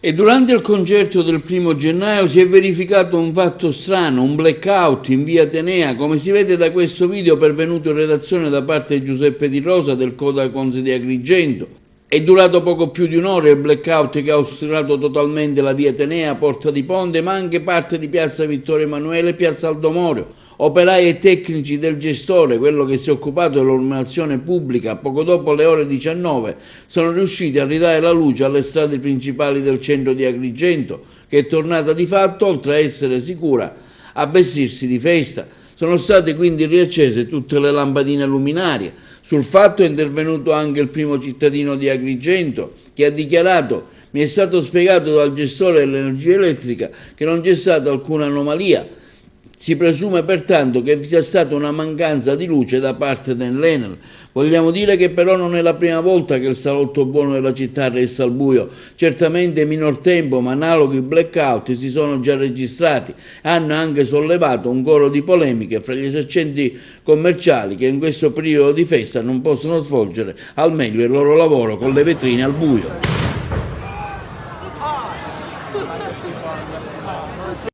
E durante il concerto del 1° gennaio si è verificato un fatto strano, un blackout in via Atenea, come si vede da questo video pervenuto in redazione da parte di Giuseppe Di Rosa del Codacons di Agrigento. È durato poco più di un'ora il blackout che ha ostinato totalmente la via Atenea, Porta di Ponte, ma anche parte di piazza Vittorio Emanuele e piazza Aldo Moro. Operai e tecnici del gestore, quello che si è occupato dell'illuminazione pubblica, poco dopo le ore 19, sono riusciti a ridare la luce alle strade principali del centro di Agrigento, che è tornata di fatto, oltre a essere sicura, a vestirsi di festa. Sono state quindi riaccese tutte le lampadine luminarie. Sul fatto è intervenuto anche il primo cittadino di Agrigento, che ha dichiarato: mi è stato spiegato dal gestore dell'energia elettrica che non c'è stata alcuna anomalia. Si presume pertanto che vi sia stata una mancanza di luce da parte dell'Enel. Vogliamo dire che però non è la prima volta che il salotto buono della città resta al buio. Certamente in minor tempo, ma analoghi blackout si sono già registrati e hanno anche sollevato un coro di polemiche fra gli esercenti commerciali che in questo periodo di festa non possono svolgere al meglio il loro lavoro con le vetrine al buio.